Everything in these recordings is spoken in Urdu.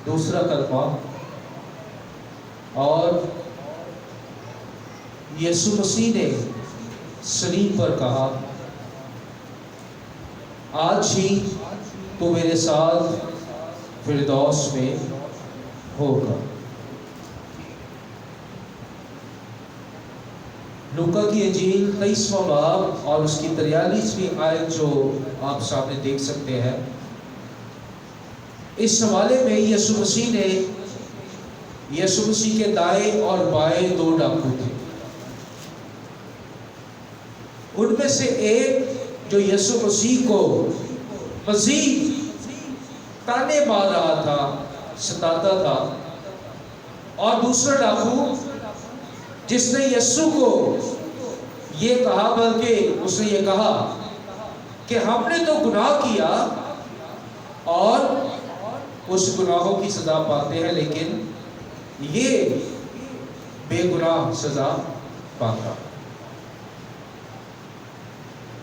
دوسرا کلمہ، اور یسوع مسیح نے صلیب پر کہا آج ہی تو میرے ساتھ فردوس میں ہوگا۔ لوکا کی انجیل 23واں باب اور اس کی 43ویں آیت جو آپ سامنے دیکھ سکتے ہیں، اس حوالے میں یسوع مسیح کے دائیں اور بائیں 2 ڈاکو تھے۔ ان میں سے ایک جو یسوع مسیح کو مزید تانے مار رہا تھا، ستاتا تھا، اور دوسرا ڈاکو جس نے یسوع کو یہ کہا، بلکہ اس نے یہ کہا کہ ہم نے تو گناہ کیا اور اس گناہوں کی سزا پاتے ہیں، لیکن یہ بے گناہ سزا پاتا۔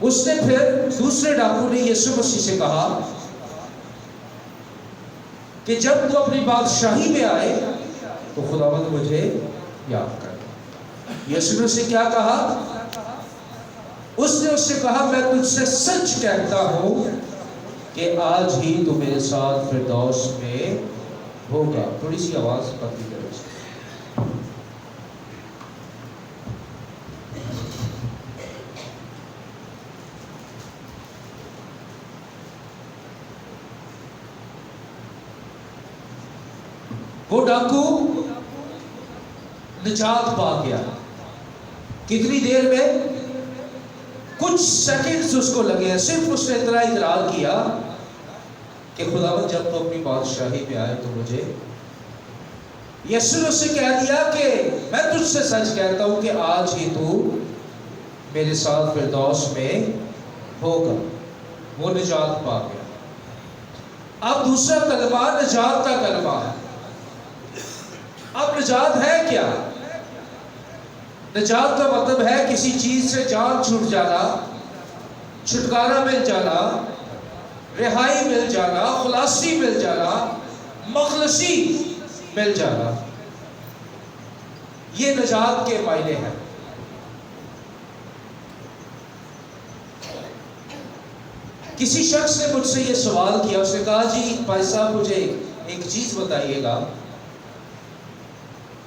اس نے پھر دوسرے ڈاکو نے یسوع مسیح سے کہا کہ جب تو اپنی بادشاہی میں آئے تو خداوند مجھے یاد کر۔ یسوع نے اسے کیا کہا؟ اس نے اس سے کہا میں تجھ سے سچ کہتا ہوں کہ آج ہی تو میرے ساتھ فردوس میں ہوگا۔ تھوڑی سی آواز پتلی کرو۔ وہ ڈاکو نجات پا گیا۔ کتنی دیر میں؟ کچھ سیکنڈز اس کو لگے ہیں، صرف اس نے اتنا اقرار کیا کہ خداوند جب تو اپنی بادشاہی پہ آئے تو مجھے۔ یسوع نے اس سے کہہ دیا کہ میں تجھ سے سچ کہتا ہوں کہ آج ہی تو میرے ساتھ فردوس میں ہوگا۔ وہ نجات پا گیا۔ اب دوسرا کلمہ نجات کا کلمہ ہے۔ اب نجات ہے کیا؟ نجات کا مطلب ہے کسی چیز سے جان چھوٹ جانا، چھٹکارا مل جانا، رہائی مل جانا، خلاصی مل جانا، مخلصی مل جانا۔ یہ نجات کے معنی ہیں۔ کسی شخص نے مجھ سے یہ سوال کیا، اس نے کہا جی بھائی صاحب مجھے ایک چیز بتائیے گا۔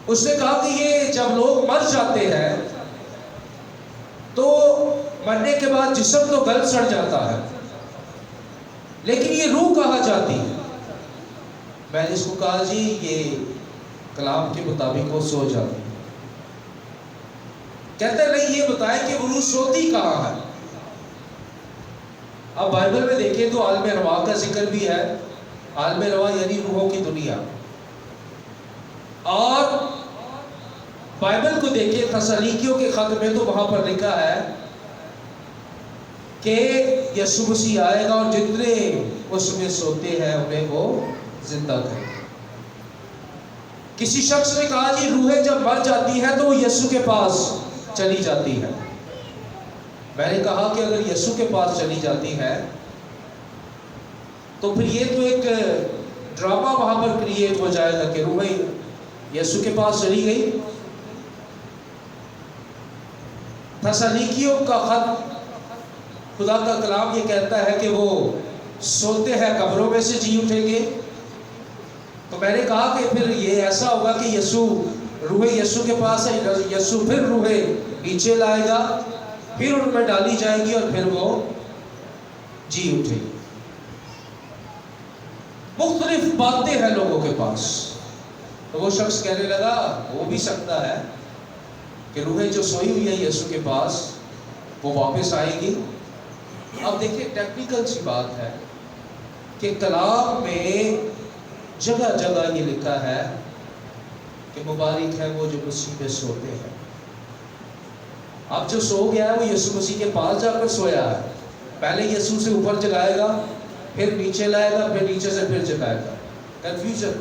اس نے کہا کہ یہ جب لوگ مر جاتے ہیں تو مرنے کے بعد جسم تو گل سڑ جاتا ہے، لیکن یہ روح کہاں جاتی ہے؟ میں نے اس کو کہا جی یہ کلام کے مطابق وہ سو جاتی ہے۔ کہتے نہیں، یہ بتائیں کہ وہ روح سوتی کہاں ہے؟ اب بائبل میں دیکھیں تو عالم رواح کا ذکر بھی ہے۔ عالم رواح یعنی روحوں کی دنیا۔ اور بائبل کو دیکھیں تسالونیکیوں کے خط میں تو وہاں پر لکھا ہے کہ یسوع مسیح آئے گا اور جتنے اس میں سوتے ہیں انہیں وہ زندہ کرے گا۔ کسی شخص نے کہا جی روحیں جب مر جاتی ہیں تو وہ یسوع کے پاس چلی جاتی ہے۔ میں نے کہا کہ اگر یسوع کے پاس چلی جاتی ہے تو پھر یہ تو ایک ڈرامہ وہاں پر کریٹ ہو جائے گا کہ روحیں یسوع کے پاس چلی گئی۔ تسالونیکیوں کا خط، خدا کا کلام یہ کہتا ہے کہ وہ سوتے ہیں قبروں میں سے جی اٹھیں گے۔ تو میں نے کہا کہ پھر یہ ایسا ہوگا کہ روحیں یسوع کے پاس ہے، یسوع پھر روحیں نیچے لائے گا، پھر ان میں ڈالی جائے گی اور پھر وہ جی اٹھے گی۔ مختلف باتیں ہیں لوگوں کے پاس۔ تو وہ شخص کہنے لگا ہو بھی سکتا ہے کہ روحیں جو سوئی ہوئی ہے یسوع کے پاس وہ واپس آئے گی۔ اب دیکھیں ٹیکنیکل سی بات ہے کہ کلام میں جگہ جگہ یہ لکھا ہے کہ مبارک ہے وہ جو مسیح میں سوتے ہیں۔ اب جو سو گیا ہے وہ یسوع مسیح کے پاس جا کر سویا ہے۔ پہلے یسوع سے اوپر جگائے گا، پھر نیچے لائے گا، پھر نیچے سے پھر جگائے گا۔ کنفیوژن۔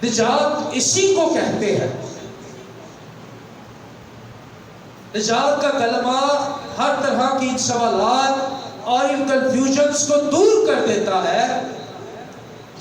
نجات اسی کو کہتے ہیں۔ نجات کا کلمہ ہر طرح کی سوالات اور ان کنفیوژنز کو دور کر دیتا ہے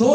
2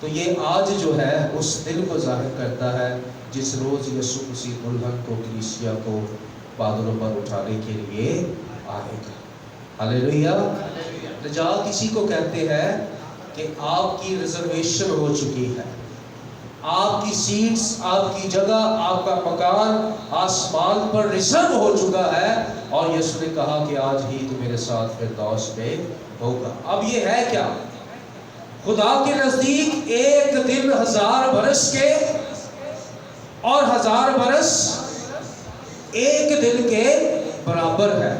تو یہ آج جو ہے اس دل کو ظاہر کرتا ہے جس روز یسوع مسیح دلہن کو کلیسیا کو بادلوں پر اٹھانے کے لیے آئے گا. ہلیلویا. نجات اسی کو کہتے ہیں کہ آپ کی ریزرویشن ہو چکی ہے. آپ کی سیٹس، آپ کی جگہ، آپ کا مکان آسمان پر ریزرو ہو چکا ہے. اور یسوع نے کہا کہ آج ہی تو میرے ساتھ فردوس میں ہوگا. اب یہ ہے کیا؟ خدا کے نزدیک ایک دن 1000 برس کے اور 1000 برس ایک دن کے برابر ہے.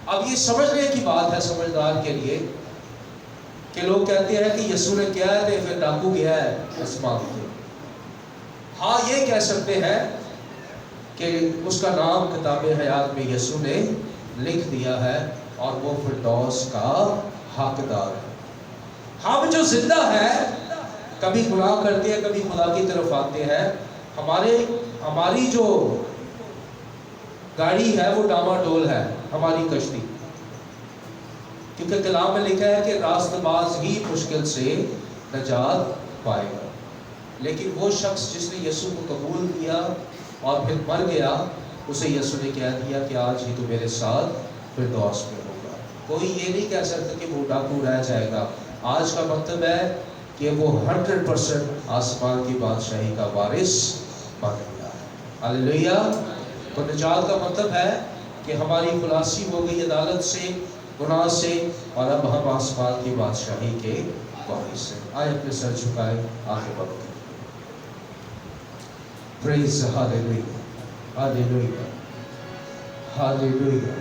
اب یہ سمجھنے کی بات ہے سمجھدار کے لیے کہ لوگ کہتے ہیں کہ یسوع نے کیا ہے تو پھر ڈاکو گیا ہے آسمان پہ. ہاں یہ کہہ سکتے ہیں کہ اس کا نام کتاب حیات میں یسوع نے لکھ دیا ہے اور وہ فردوس کا حقدار ہے. ہم جو زندہ ہے کبھی گناہ کرتے ہیں، کبھی خدا کی طرف آتے ہیں. ہماری جو گاڑی ہے وہ ڈاماڈول ہے، ہماری کشتی، کیونکہ کلام میں لکھا ہے کہ راست باز ہی مشکل سے نجات پائے گا. لیکن وہ شخص جس نے یسوع کو قبول کیا اور پھر مر گیا، اسے یسوع نے کہہ دیا کہ آج ہی تو میرے ساتھ فردوس میں ہوگا. کوئی یہ نہیں کہہ سکتا کہ وہ ڈاکو رہ جائے گا. آج کا مطلب ہے کہ وہ 100% آسمان کی بادشاہی کا وارث بن گیا ہے. ہلیلویا. تو نجات کا مطلب ہے کہ ہماری خلاصی ہو گئی عدالت سے، گناہ سے، اور اب ہم آسمان کی بادشاہی کے وارث ہیں. آئے اپنے سر جھکائے، آگے بڑھتے ہیں. Praise hallelujah. Hallelujah. Hallelujah.